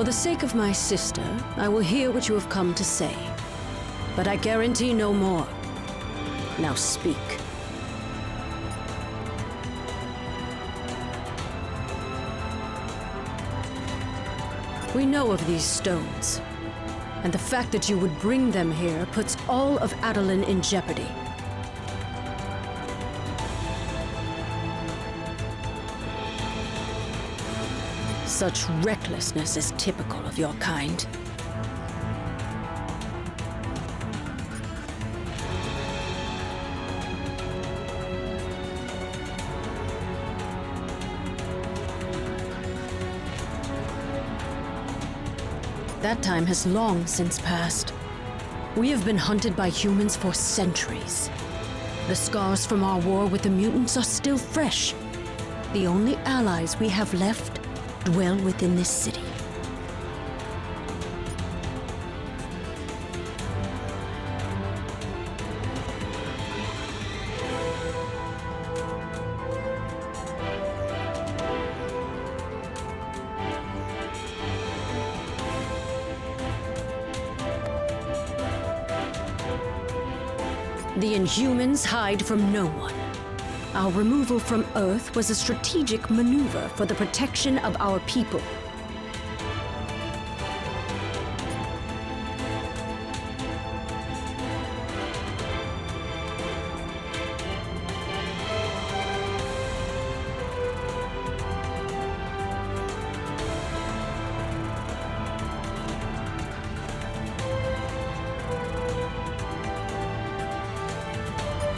For the sake of my sister, I will hear what you have come to say. But I guarantee no more. Now speak. We know of these stones, and the fact that you would bring them here puts all of Adolan in jeopardy. Such recklessness is typical of your kind. That time has long since passed. We have been hunted by humans for centuries. The scars from our war with the mutants are still fresh. The only allies we have left dwell within this city. The Inhumans hide from no one. Our removal from Earth was a strategic maneuver for the protection of our people.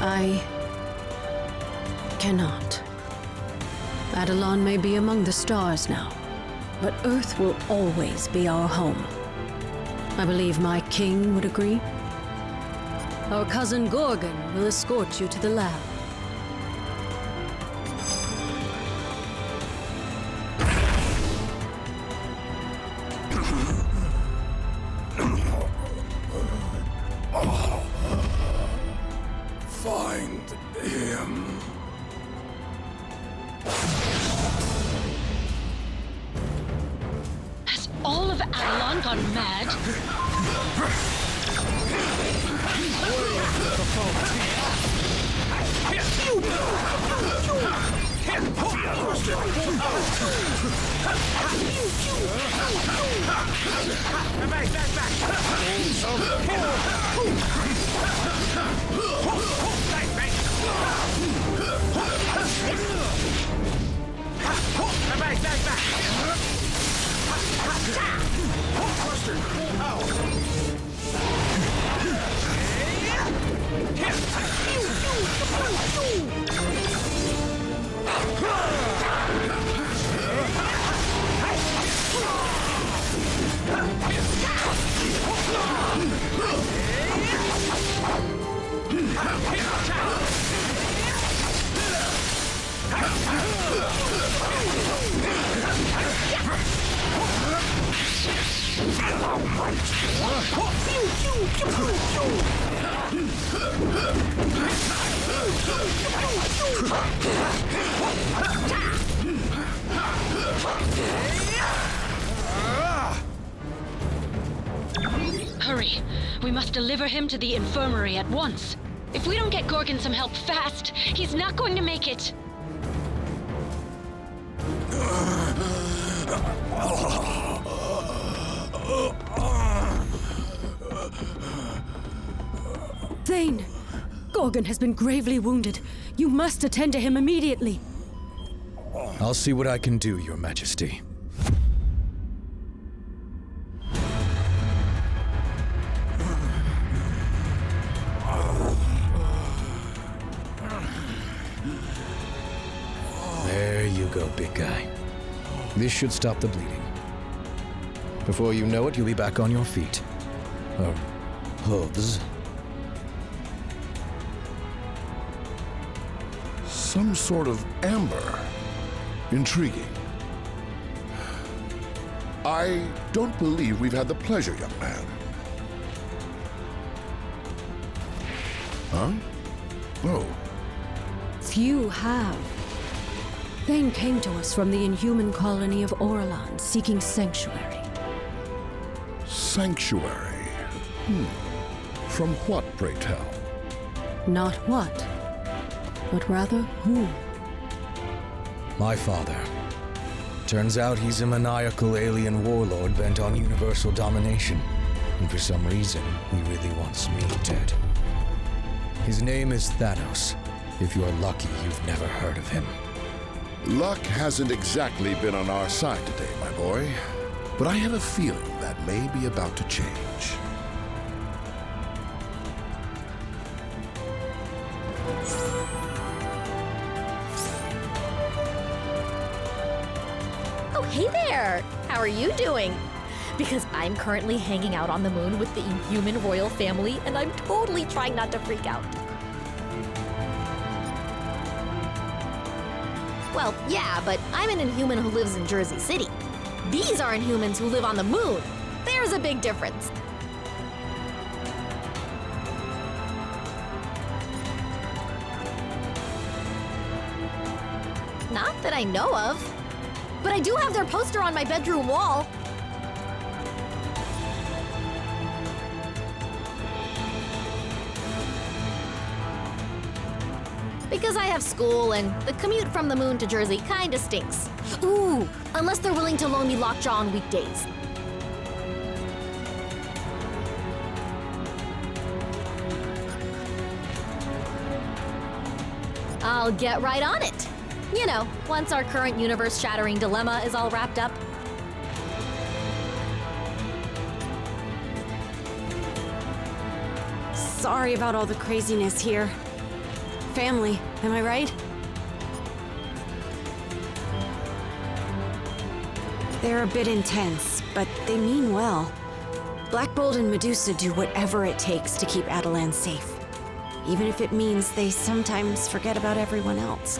I cannot. Adolan may be among the stars now, but Earth will always be our home. I believe my king would agree. Our cousin Gorgon will escort you to the lab. Find him. Has all of Adolan gone mad? Hurry! We must deliver him to the infirmary at once. If we don't get Gorgon some help fast, he's not going to make it. Thane! Gorgon has been gravely wounded. You must attend to him immediately. I'll see what I can do, Your Majesty. There you go, big guy. This should stop the bleeding. Before you know it, you'll be back on your feet. Hooves. Some sort of amber. Intriguing. I don't believe we've had the pleasure, young man. Huh? Oh. Few have. Thane came to us from the Inhuman colony of Orlan, seeking sanctuary. sanctuary. From what, pray tell? Not what, but rather who. My father. Turns out he's a maniacal alien warlord bent on universal domination. And for some reason, he really wants me dead. His name is Thanos. If you're lucky, you've never heard of him. Luck hasn't exactly been on our side today, my boy. But I have a feeling that may be about to change. Oh, hey there! How are you doing? Because I'm currently hanging out on the moon with the Inhuman royal family, and I'm totally trying not to freak out. Well, yeah, but I'm an Inhuman who lives in Jersey City. These are Inhumans who live on the moon. There's a big difference. Not that I know of. But I do have their poster on my bedroom wall. Because I have school, and the commute from the moon to Jersey kinda stinks. Ooh, unless they're willing to loan me Lockjaw on weekdays. I'll get right on it. You know, once our current universe-shattering dilemma is all wrapped up. Sorry about all the craziness here. Family, am I right? They're a bit intense, but they mean well. Black Bolt and Medusa do whatever it takes to keep Adelan safe, even if it means they sometimes forget about everyone else.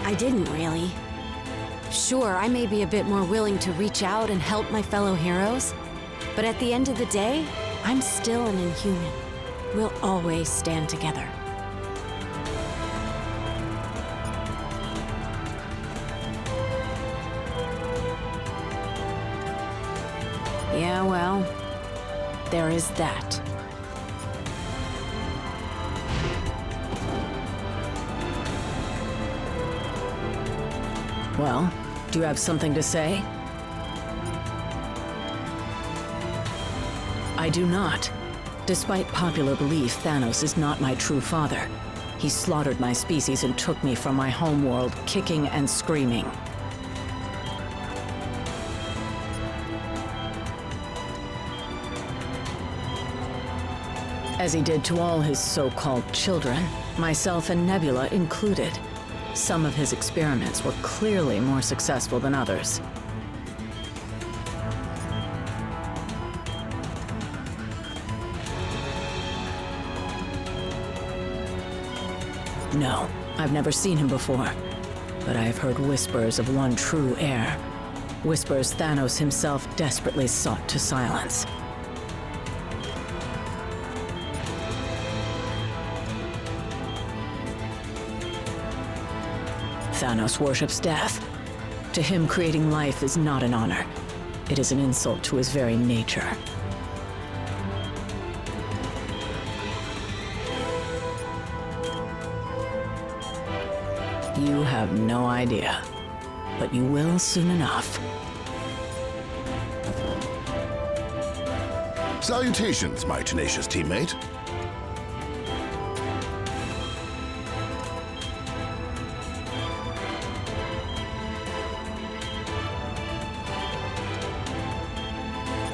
I didn't really. Sure, I may be a bit more willing to reach out and help my fellow heroes, but at the end of the day, I'm still an Inhuman. We'll always stand together. Yeah, well, there is that. Well, do you have something to say? I do not. Despite popular belief, Thanos is not my true father. He slaughtered my species and took me from my homeworld, kicking and screaming. As he did to all his so-called children, myself and Nebula included. Some of his experiments were clearly more successful than others. No, I've never seen him before, but I have heard whispers of one true heir. Whispers Thanos himself desperately sought to silence. Thanos worships death. To him, creating life is not an honor. It is an insult to his very nature. You have no idea, but you will soon enough. Salutations, my tenacious teammate.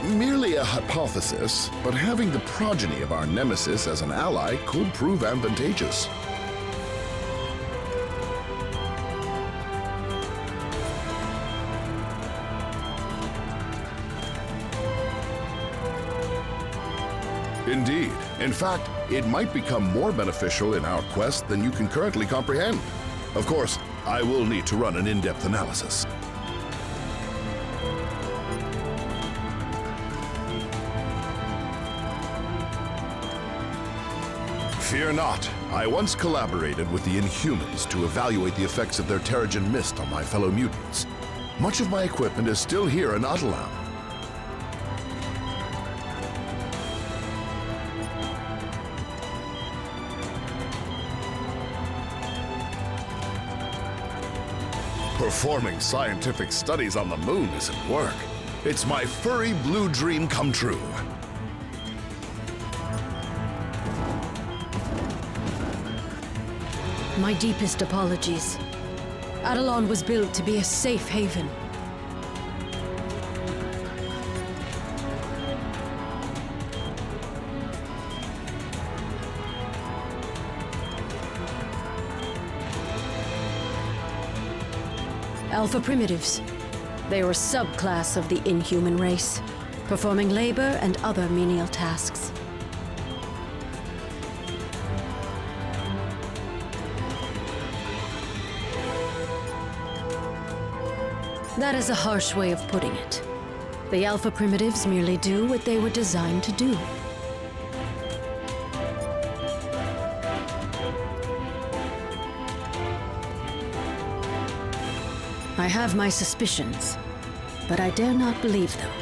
Merely a hypothesis, but having the progeny of our nemesis as an ally could prove advantageous. Indeed. In fact, it might become more beneficial in our quest than you can currently comprehend. Of course, I will need to run an in-depth analysis. Fear not. I once collaborated with the Inhumans to evaluate the effects of their Terrigen mist on my fellow mutants. Much of my equipment is still here in Atalan. Performing scientific studies on the moon isn't work. It's my furry blue dream come true. My deepest apologies. Atalan was built to be a safe haven. Alpha Primitives. They are a subclass of the Inhuman race, performing labor and other menial tasks. That is a harsh way of putting it. The Alpha Primitives merely do what they were designed to do. I have my suspicions, but I dare not believe them.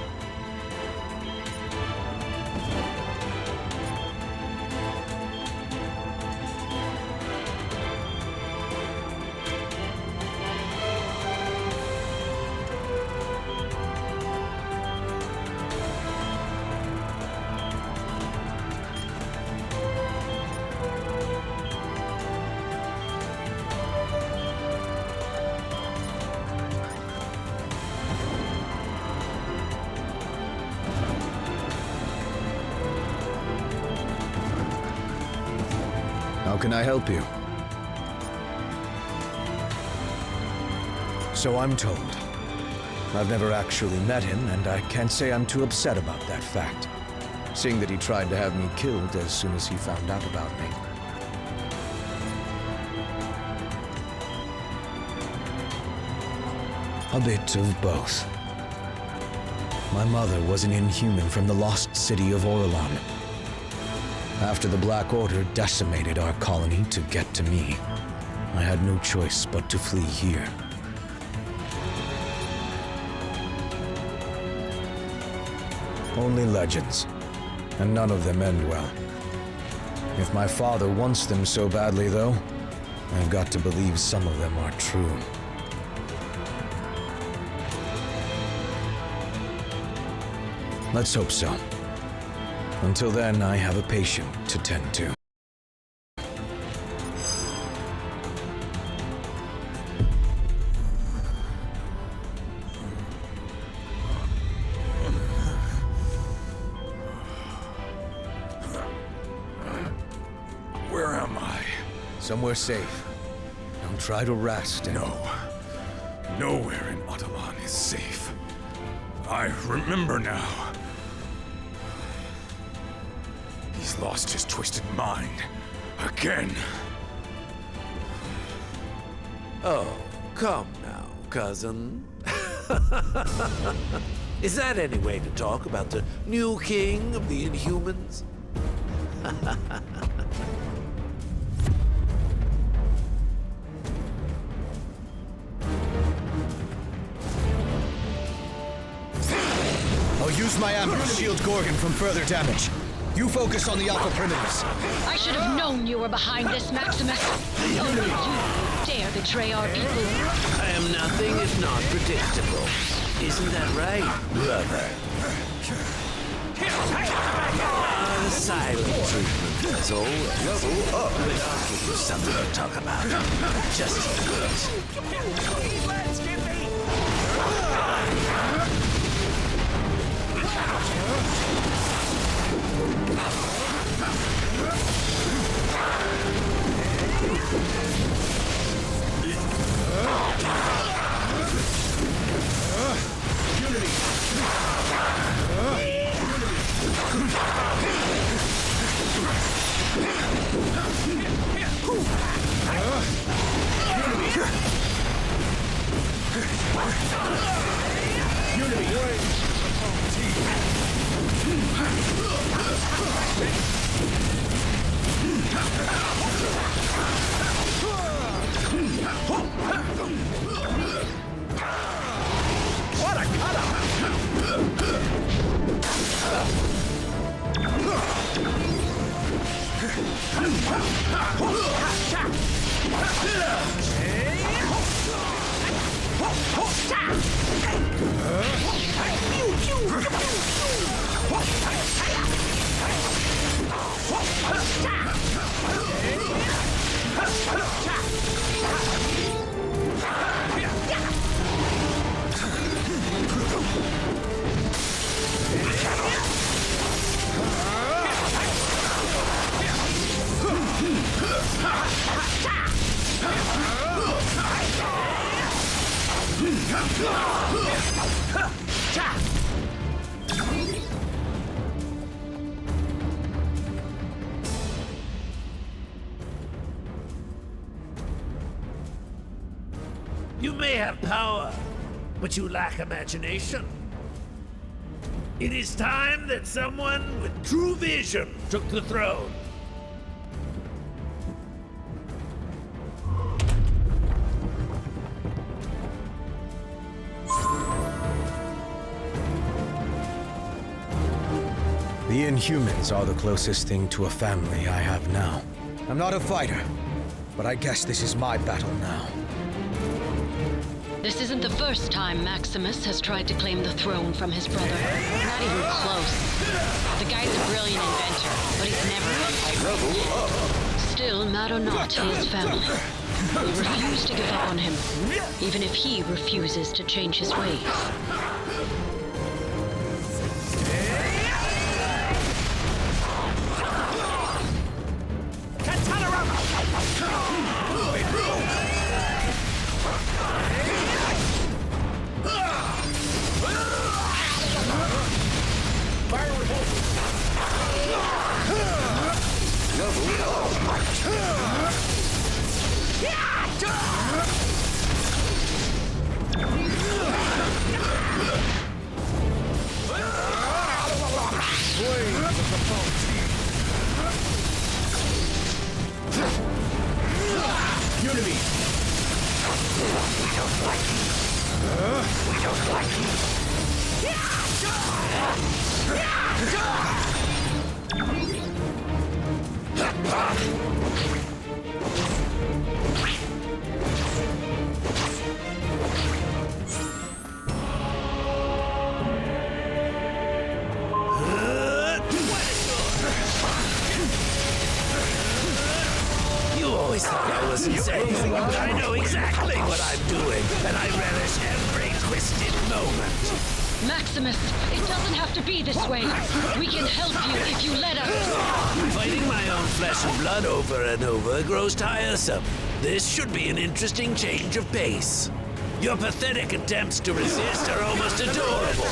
How can I help you? So I'm told. I've never actually met him, and I can't say I'm too upset about that fact, seeing that he tried to have me killed as soon as he found out about me. A bit of both. My mother was an Inhuman from the lost city of Orlan. After the Black Order decimated our colony to get to me, I had no choice but to flee here. Only legends, and none of them end well. If my father wants them so badly, though, I've got to believe some of them are true. Let's hope so. Until then, I have a patient to tend to. Where am I? Somewhere safe. Don't try to rest. No. Nowhere in Atalan is safe. I remember now. He's lost his twisted mind. Again. Oh, come now, cousin. Is that any way to talk about the new king of the Inhumans? I'll use my amber to shield Gorgon from further damage. You focus on the Alpha Primitives. I should have known you were behind this, Maximus. Only you dare betray our people. I am nothing if not predictable. Isn't that right, brother? The silent treatment, as always. But I'll give you something to talk about. Just a bit. Let's get me! You may have power, but you lack imagination. It is time that someone with true vision took the throne. The Inhumans are the closest thing to a family I have now. I'm not a fighter, but I guess this is my battle now. This isn't the first time Maximus has tried to claim the throne from his brother. Not even close. The guy's a brilliant inventor, but he's never been fighting. Still, matter not, he is family. We refuse to give up on him, even if he refuses to change his ways. Always thought I was insane, but I know exactly what I'm doing, and I relish every twisted moment. Maximus, it doesn't have to be this way. We can help you if you let us. Fighting my own flesh and blood over and over grows tiresome. This should be an interesting change of pace. Your pathetic attempts to resist are almost adorable.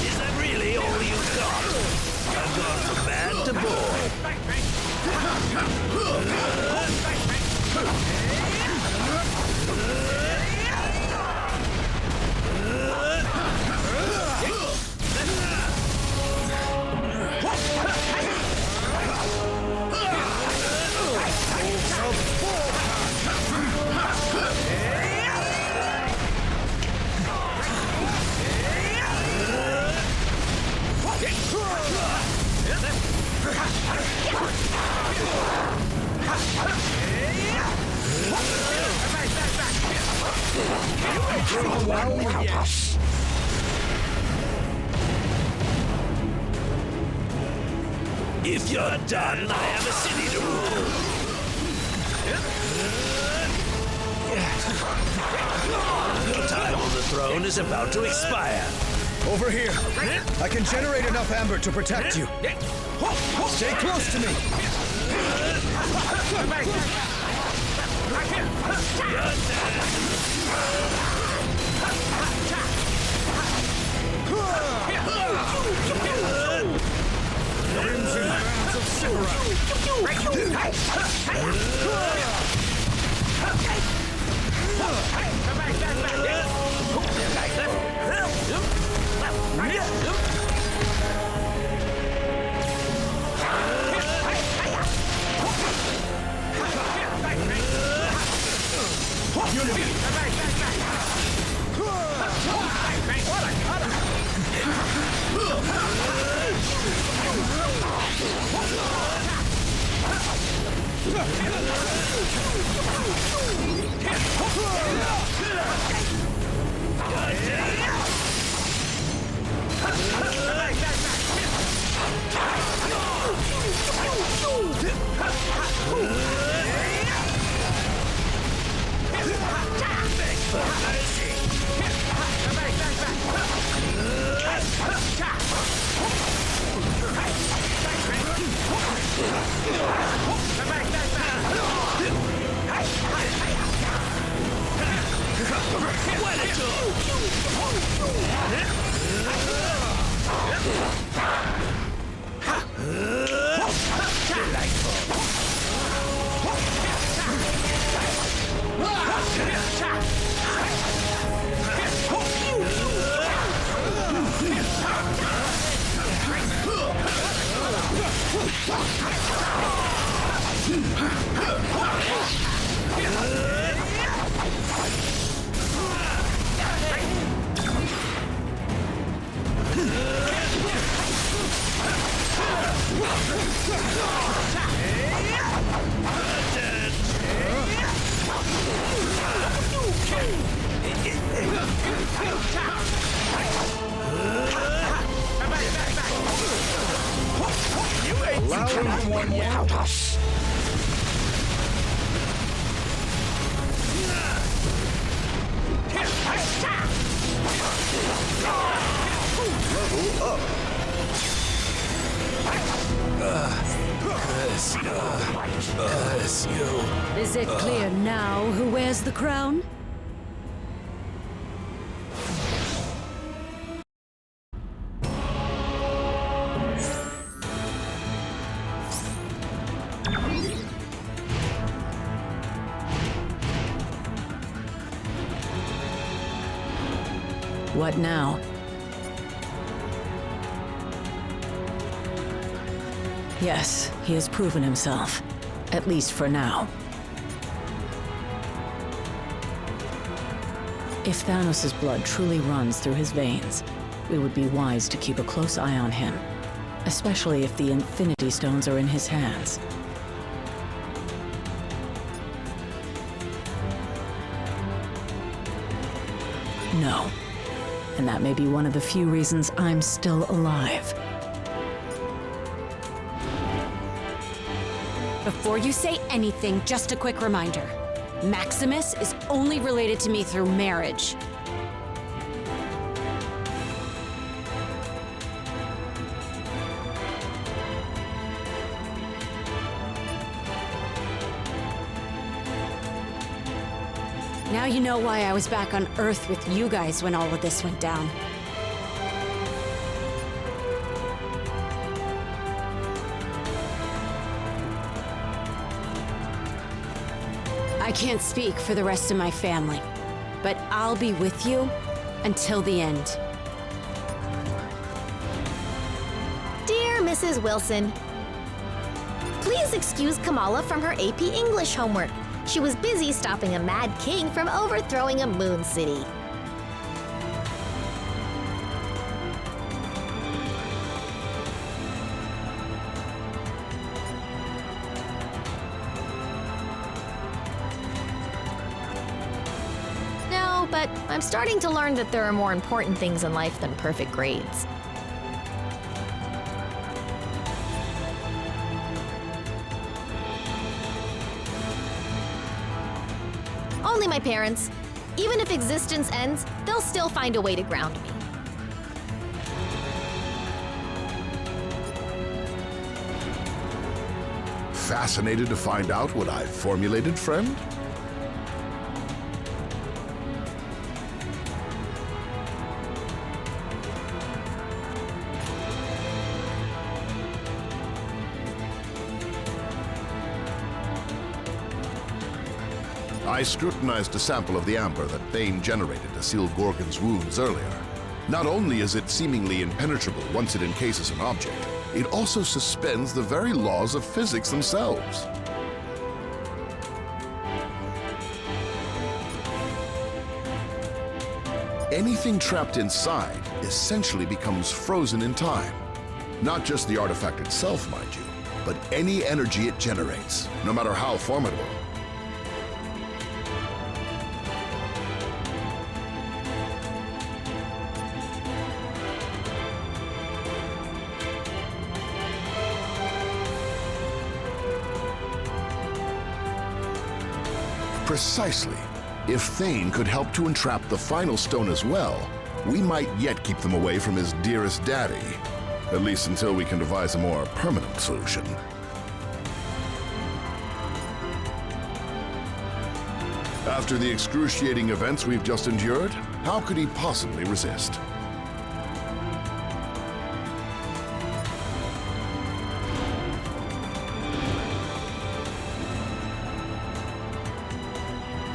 Is that really all you've got? I've gone from bad to bored. If you're done, I have a city to rule. Your time on the throne is about to expire. Over here. I can generate enough amber to protect you. Stay close to me. Crimson bands of Is it clear now who wears the crown? What now? Yes, he has proven himself. At least for now. If Thanos' blood truly runs through his veins, it would be wise to keep a close eye on him, especially if the Infinity Stones are in his hands. No. And that may be one of the few reasons I'm still alive. Before you say anything, just a quick reminder. Maximus is only related to me through marriage. Now you know why I was back on Earth with you guys when all of this went down. I can't speak for the rest of my family, but I'll be with you until the end. Dear Mrs. Wilson, please excuse Kamala from her AP English homework. She was busy stopping a mad king from overthrowing a moon city. but I'm starting to learn that there are more important things in life than perfect grades. Only my parents. Even if existence ends, they'll still find a way to ground me. Fascinated to find out what I've formulated, friend? I scrutinized a sample of the amber that Thane generated to seal Gorgon's wounds earlier. Not only is it seemingly impenetrable once it encases an object, it also suspends the very laws of physics themselves. Anything trapped inside essentially becomes frozen in time. Not just the artifact itself, mind you, but any energy it generates, no matter how formidable. Precisely. If Thane could help to entrap the final stone as well, we might yet keep them away from his dearest daddy. At least until we can devise a more permanent solution. After the excruciating events we've just endured, how could he possibly resist?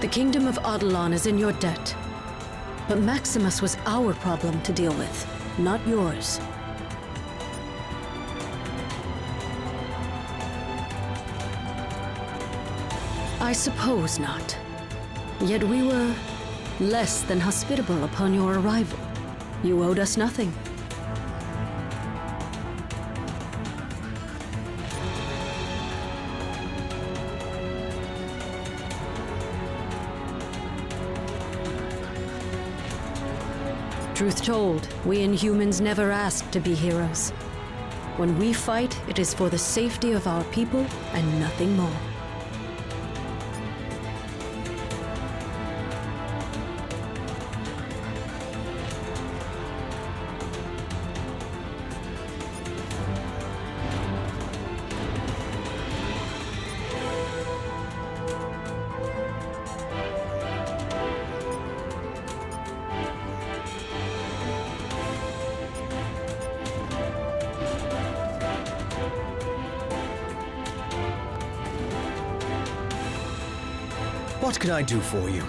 The kingdom of Eidolon is in your debt. But Maximus was our problem to deal with, not yours. I suppose not. Yet we were less than hospitable upon your arrival. You owed us nothing. Truth told, we Inhumans never asked to be heroes. When we fight, it is for the safety of our people and nothing more. What can I do for you?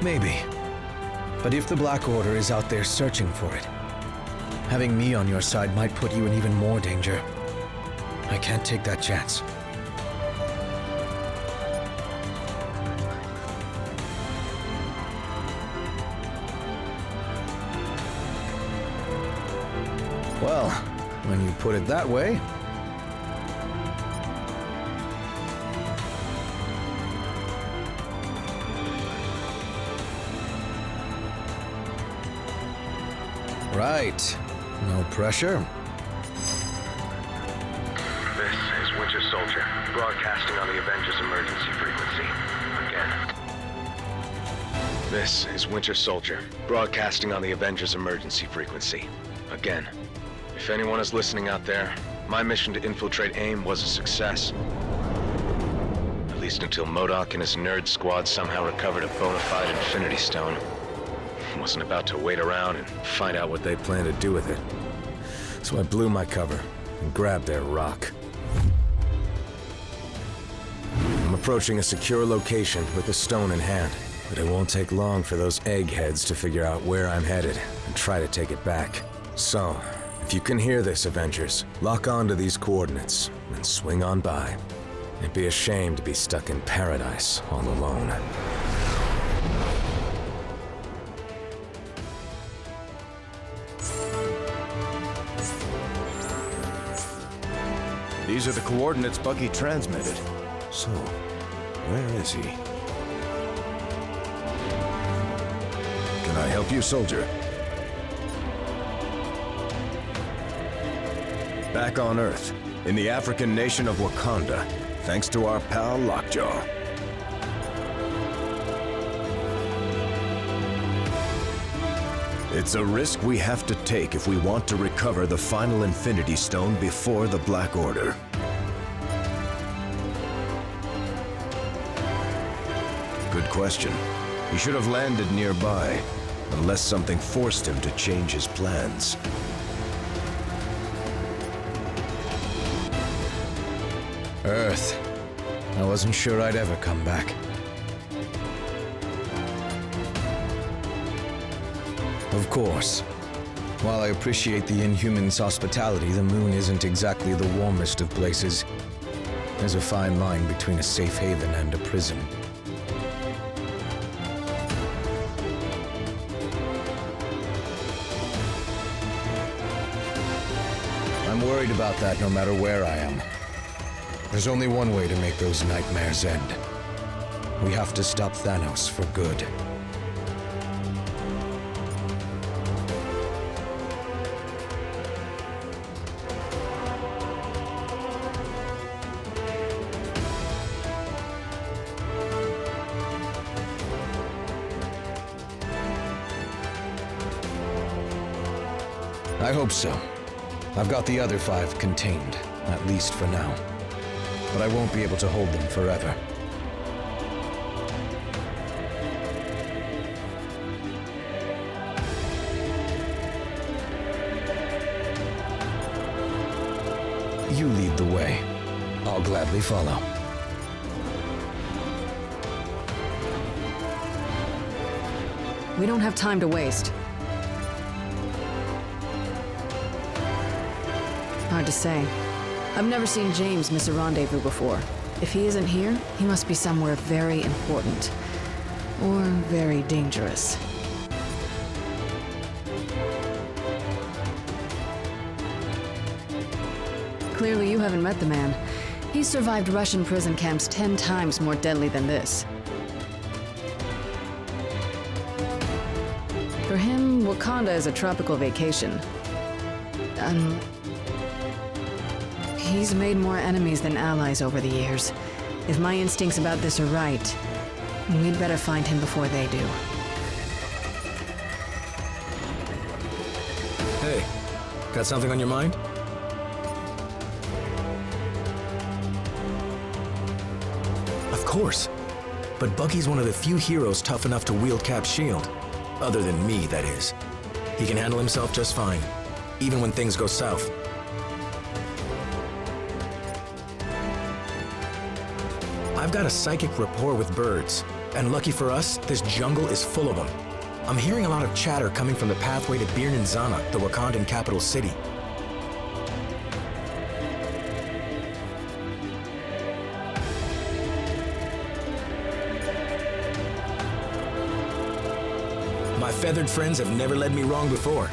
Maybe. But if the Black Order is out there searching for it, having me on your side might put you in even more danger. I can't take that chance. Well, when you put it that way... Right. No pressure. This is Winter Soldier, broadcasting on the Avengers emergency frequency. Again. This is Winter Soldier, broadcasting on the Avengers emergency frequency. Again. If anyone is listening out there, my mission to infiltrate AIM was a success. At least until MODOK and his nerd squad somehow recovered a bona fide Infinity Stone. Wasn't about to wait around and find out what they plan to do with it. So I blew my cover and grabbed their rock. I'm approaching a secure location with the stone in hand, but it won't take long for those eggheads to figure out where I'm headed and try to take it back. So, if you can hear this, Avengers, lock on to these coordinates and swing on by. It'd be a shame to be stuck in paradise all alone. These are the coordinates Bucky transmitted. So, where is he? Can I help you, soldier? Back on Earth, in the African nation of Wakanda, thanks to our pal Lockjaw. It's a risk we have to take if we want to recover the final Infinity Stone before the Black Order. Good question. He should have landed nearby, unless something forced him to change his plans. Earth. I wasn't sure I'd ever come back. Of course. While I appreciate the Inhuman's hospitality, the moon isn't exactly the warmest of places. There's a fine line between a safe haven and a prison. I'm worried about that no matter where I am. There's only one way to make those nightmares end. We have to stop Thanos for good. I hope so. I've got the other 5 contained, at least for now. But I won't be able to hold them forever. You lead the way. I'll gladly follow. We don't have time to waste. Hard to say. I've never seen James miss a rendezvous before. If he isn't here, he must be somewhere very important. Or very dangerous. Clearly you haven't met the man. He's survived Russian prison camps 10 times more deadly than this. For him, Wakanda is a tropical vacation. He's made more enemies than allies over the years. If my instincts about this are right, we'd better find him before they do. Hey, got something on your mind? Of course. But Bucky's one of the few heroes tough enough to wield Cap's shield. Other than me, that is. He can handle himself just fine, even when things go south. I've got a psychic rapport with birds, and lucky for us, this jungle is full of them. I'm hearing a lot of chatter coming from the pathway to Bir Ninzana, the Wakandan capital city. My feathered friends have never led me wrong before.